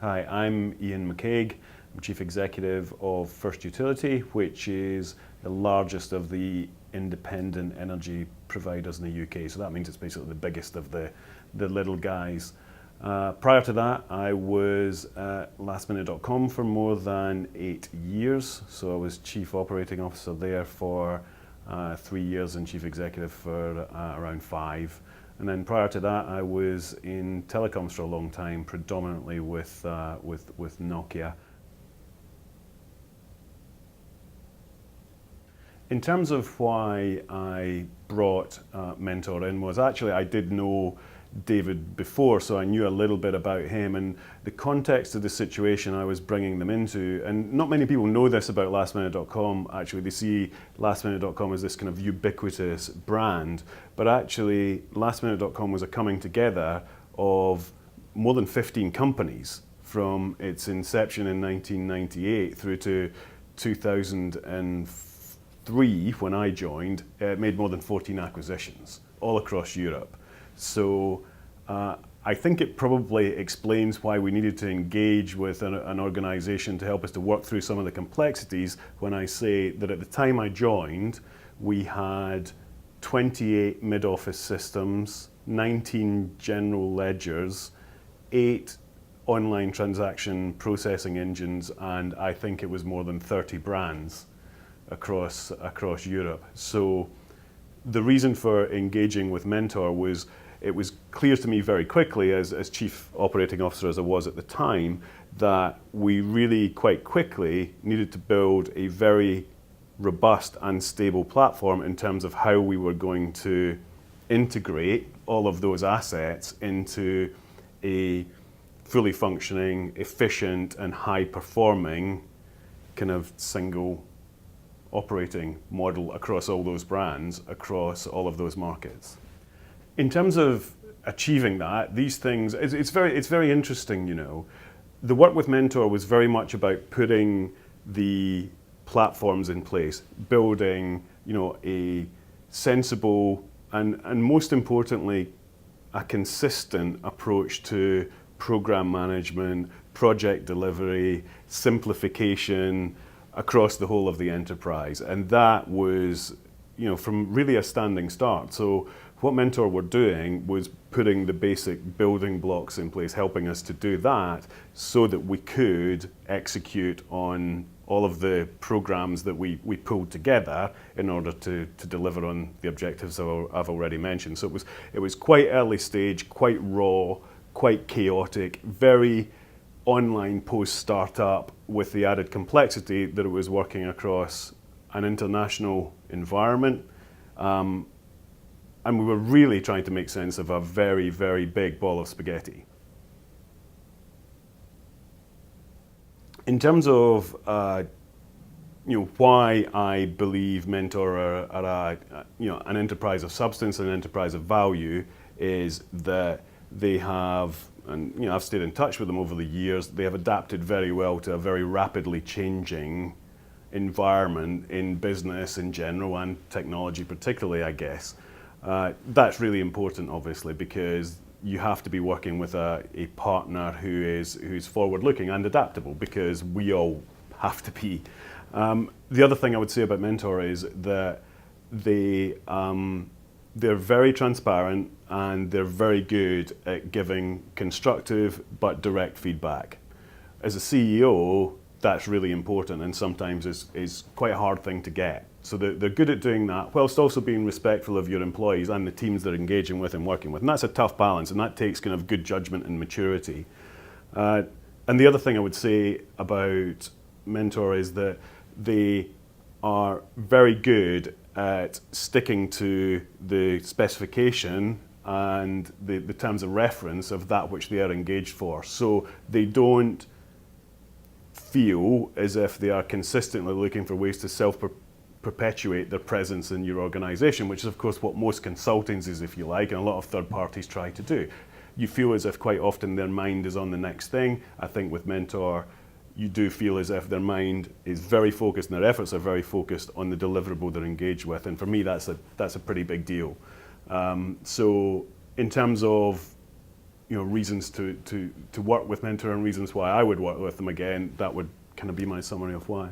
Hi, I'm Ian McCaig. I'm Chief Executive of First Utility, which is the largest of the independent energy providers in the UK. So that means it's basically the biggest of the little guys. Prior to that, I was at lastminute.com for more than 8 years. So I was Chief Operating Officer there for 3 years and Chief Executive for around 5. And then prior to that, I was in telecoms for a long time, predominantly with Nokia. In terms of why I brought Mentor in was actually I did know David before, so I knew a little bit about him and the context of the situation I was bringing them into. And not many people know this about lastminute.com. Actually, they see lastminute.com as this kind of ubiquitous brand, but actually lastminute.com was a coming together of more than 15 companies from its inception in 1998 through to 2003 when I joined. It made more than 14 acquisitions all across Europe. So I think it probably explains why we needed to engage with an organization to help us to work through some of the complexities when I say that at the time I joined, we had 28 mid-office systems, 19 general ledgers, 8 online transaction processing engines, and I think it was more than 30 brands across Europe. So the reason for engaging with Mentor was it was clear to me very quickly as Chief Operating Officer as I was at the time that we really quite quickly needed to build a very robust and stable platform in terms of how we were going to integrate all of those assets into a fully functioning, efficient and high performing kind of single operating model across all those brands, across all of those markets. In terms of achieving that, these things, it's very interesting, you know. The work with Mentor was very much about putting the platforms in place, building, you know, a sensible and most importantly, a consistent approach to program management, project delivery, simplification across the whole of the enterprise. And that was, you know, from really a standing start. So what Mentor were doing was putting the basic building blocks in place, helping us to do that so that we could execute on all of the programs that we pulled together in order to deliver on the objectives I've already mentioned. So it was quite early stage, quite raw, quite chaotic, very online post-startup with the added complexity that it was working across an international environment. And we were really trying to make sense of a very, very big ball of spaghetti. In terms of you know, why I believe Mentor are you know, an enterprise of substance and an enterprise of value is that they have, and you know, I've stayed in touch with them over the years, they have adapted very well to a very rapidly changing environment in business in general and technology particularly, I guess. That's really important, obviously, because you have to be working with a partner who's forward-looking and adaptable, because we all have to be. The other thing I would say about Mentor is that they're very transparent and they're very good at giving constructive but direct feedback. As a CEO, that's really important and sometimes is quite a hard thing to get. So they're good at doing that, whilst also being respectful of your employees and the teams they're engaging with and working with. And that's a tough balance, and that takes kind of good judgment and maturity. And the other thing I would say about Mentor is that they are very good at sticking to the specification and the terms of reference of that which they are engaged for. So they don't feel as if they are consistently looking for ways to self-perpetuate their presence in your organization, which is of course what most consultancies, if you like, and a lot of third parties try to do. You feel as if quite often their mind is on the next thing. I think with Mentor, you do feel as if their mind is very focused and their efforts are very focused on the deliverable they're engaged with. And for me, that's a pretty big deal. So in terms of reasons to work with Mentor and reasons why I would work with them again, that would kind of be my summary of why.